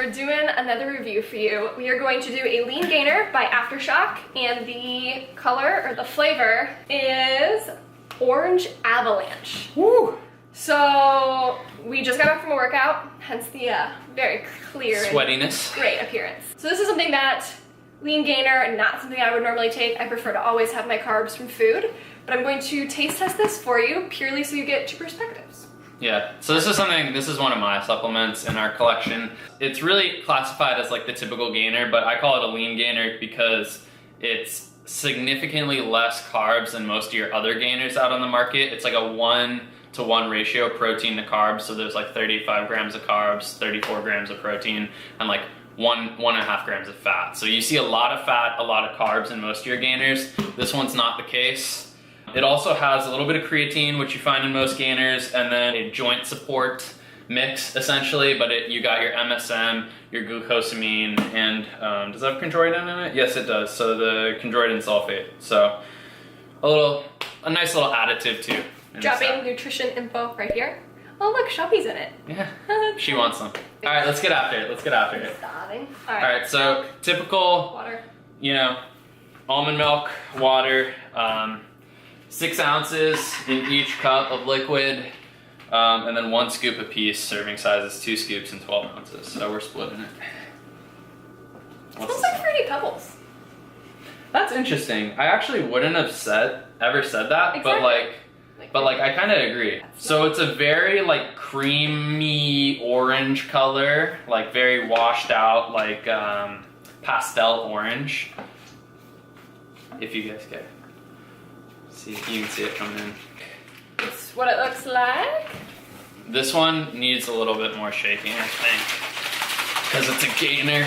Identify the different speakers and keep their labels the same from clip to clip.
Speaker 1: we're doing another review for you. We are going to do a lean gainer by Aftershock, and the color or the flavor is Orange Avalanche.
Speaker 2: Woo!
Speaker 1: So we just got back from a workout, hence the very clear
Speaker 2: sweatiness,
Speaker 1: and great appearance. So this is something that lean gainer, not something I would normally take. I prefer to always have my carbs from food, but I'm going to taste test this for you purely so you get two perspectives.
Speaker 2: Yeah, so this is one of my supplements in our collection. It's really classified as like the typical gainer, but I call it a lean gainer because it's significantly less carbs than most of your other gainers out on the market. It's like a 1-to-1 ratio protein to carbs, so there's like 35 grams of carbs, 34 grams of protein, and like 1.5 grams of fat. So you see a lot of fat, a lot of carbs in most of your gainers. This one's not the case. It also has a little bit of creatine, which you find in most gainers, and then a joint support mix, essentially, but you got your MSM, your glucosamine, and does that have chondroitin in it? Yes, it does. So the chondroitin sulfate. So a nice little additive too.
Speaker 1: Dropping nutrition info right here. Oh look, Shelby's in it.
Speaker 2: Yeah, she wants some. All right, let's get after it.
Speaker 1: Starving.
Speaker 2: All right, so typical,
Speaker 1: water.
Speaker 2: You know, almond milk, water, 6 ounces in each cup of liquid, and then 1 scoop apiece. Serving size is 2 scoops and 12 ounces. So we're splitting it.
Speaker 1: Smells like Fruity Pebbles.
Speaker 2: That's interesting. I actually wouldn't have ever said that,
Speaker 1: exactly.
Speaker 2: but I kind of agree. So it's a very like creamy orange color, like very washed out, like pastel orange. If you guys can see, you can see it coming in.
Speaker 1: It's what it looks like.
Speaker 2: This one needs a little bit more shaking, I think, because it's a gainer.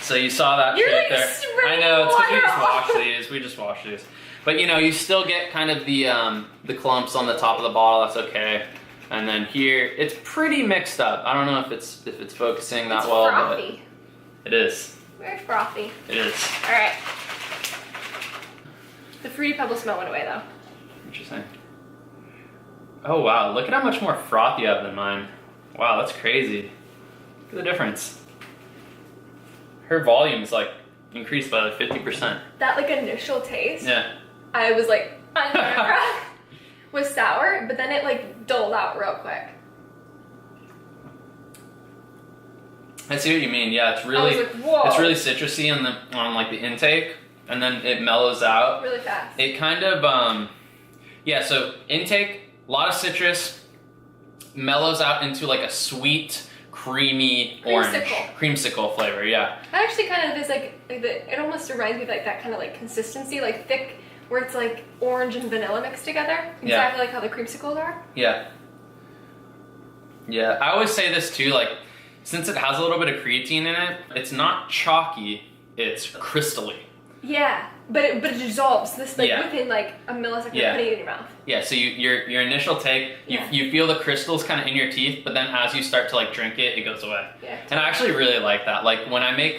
Speaker 2: So you saw that
Speaker 1: You're
Speaker 2: shake
Speaker 1: like
Speaker 2: there. I know, it's because we just wash these. But you know, you still get kind of the clumps on the top of the bottle. That's okay. And then here, it's pretty mixed up. I don't know if it's focusing that well,
Speaker 1: frothy.
Speaker 2: But it is.
Speaker 1: Very frothy.
Speaker 2: It is.
Speaker 1: All right. The Fruity Pebble smell went away though.
Speaker 2: Interesting. Oh wow, look at how much more froth you have than mine. Wow, that's crazy. Look at the difference. Her volume is like increased by like 50%.
Speaker 1: That like initial taste.
Speaker 2: Yeah.
Speaker 1: I was like under my breath. Was sour, but then it like dulled out real quick.
Speaker 2: I see what you mean. Yeah, it's really
Speaker 1: I was like, whoa.
Speaker 2: It's really citrusy on like the intake, and then it mellows out
Speaker 1: really fast.
Speaker 2: It kind of yeah. So intake, a lot of citrus, mellows out into like a sweet, creamy orange creamsicle flavor. Yeah.
Speaker 1: That actually kind of is like it almost reminds me of like that kind of like consistency, like thick, where it's like orange and vanilla mixed together. Exactly like how the creamsicles are.
Speaker 2: Yeah. Yeah. I always say this too, like since it has a little bit of creatine in it, it's not chalky, it's crystally.
Speaker 1: Yeah, but it dissolves this like within like a millisecond of putting it in your mouth. Yeah,
Speaker 2: so your initial take, you feel the crystals kind of in your teeth, but then as you start to like drink it, it goes away. Yeah. And I actually really like that. Like when I make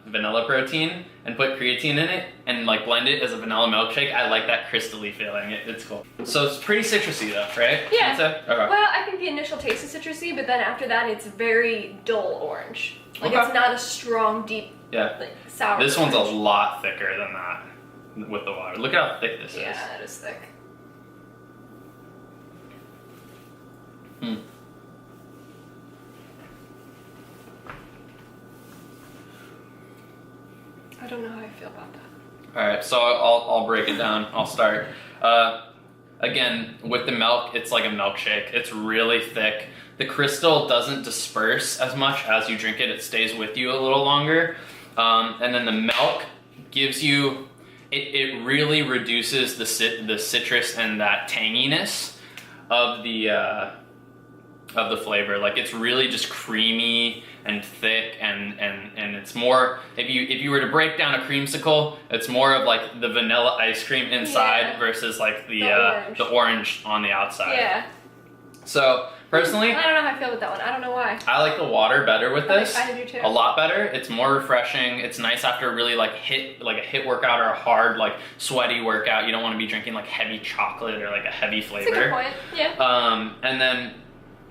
Speaker 2: vanilla protein and put creatine in it and like blend it as a vanilla milkshake, I like that crystally feeling. It's cool. So it's pretty citrusy though, right?
Speaker 1: Yeah.
Speaker 2: Okay.
Speaker 1: Well, I think the initial taste is citrusy, but then after that, it's very dull orange. Like it's not a strong, deep, like sour.
Speaker 2: This one's a lot thicker than that with the water. Look how thick this is.
Speaker 1: Yeah, that is thick. I don't know how I feel about that.
Speaker 2: All right, so I'll break it down. I'll start. Again, with the milk, it's like a milkshake. It's really thick. The crystal doesn't disperse as much as you drink it. It stays with you a little longer. And then the milk gives you, it really reduces the citrus and that tanginess of the flavor. Like it's really just creamy and thick and it's more, if you were to break down a creamsicle, it's more of like the vanilla ice cream inside versus like the orange on the outside.
Speaker 1: Yeah.
Speaker 2: So personally,
Speaker 1: I don't know how I feel with that one. I don't know why.
Speaker 2: I like the water better with this.
Speaker 1: I do too.
Speaker 2: A lot better. It's more refreshing. It's nice after a really like a hit workout or a hard like sweaty workout. You don't want to be drinking like heavy chocolate or like a heavy flavor.
Speaker 1: That's a good point. Yeah.
Speaker 2: And then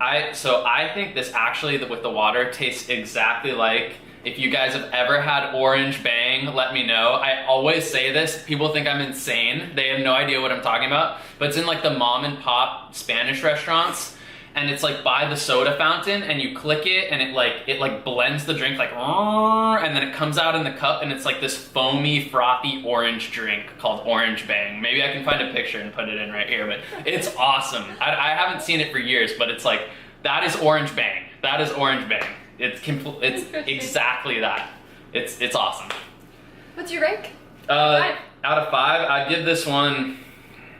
Speaker 2: I think this actually, with the water, tastes exactly like, if you guys have ever had Orange Bang, let me know. I always say this, people think I'm insane. They have no idea what I'm talking about. But it's in like the mom and pop Spanish restaurants. And it's like by the soda fountain, and you click it, and it like blends the drink like, and then it comes out in the cup, and it's like this foamy, frothy orange drink called Orange Bang. Maybe I can find a picture and put it in right here, but it's awesome. I haven't seen it for years, but it's like, that is Orange Bang. That is Orange Bang. It's exactly that. It's awesome.
Speaker 1: What's your rank?
Speaker 2: Out of 5, I'd give this one.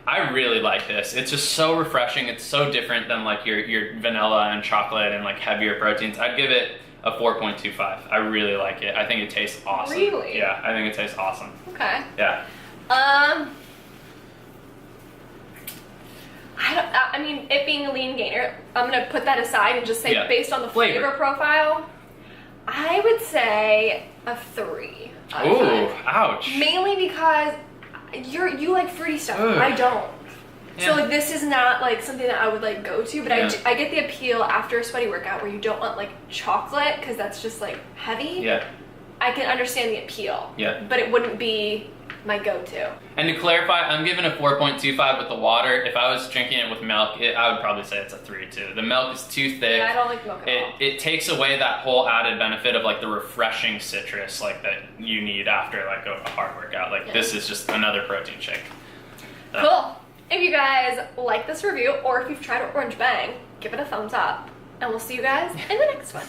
Speaker 2: I really like this. It's just so refreshing. It's so different than like your vanilla and chocolate and like heavier proteins. I'd give it a 4.25. I really like it. I think it tastes awesome.
Speaker 1: Really?
Speaker 2: Yeah, I think it tastes awesome.
Speaker 1: Okay.
Speaker 2: Yeah.
Speaker 1: I mean, it being a lean gainer, I'm gonna put that aside and just say, based on the flavor profile, I would say a 3 out of 5.
Speaker 2: Ouch.
Speaker 1: Mainly because you like fruity stuff.
Speaker 2: Ugh.
Speaker 1: I don't.
Speaker 2: Yeah.
Speaker 1: So like this is not like something that I would like go to, but I get the appeal after a sweaty workout where you don't want like chocolate because that's just like heavy.
Speaker 2: Yeah.
Speaker 1: I can understand the appeal.
Speaker 2: Yeah.
Speaker 1: But it wouldn't be my go-to.
Speaker 2: And to clarify, I'm giving a 4.25 with the water. If I was drinking it with milk, I would probably say it's a 3 too. The milk is too thick.
Speaker 1: Yeah, I don't like milk at all.
Speaker 2: It takes away that whole added benefit of like the refreshing citrus like that you need after like a hard workout. Like this is just another protein shake. So.
Speaker 1: Cool. If you guys like this review, or if you've tried Orange Bang, give it a thumbs up. And we'll see you guys in the next one.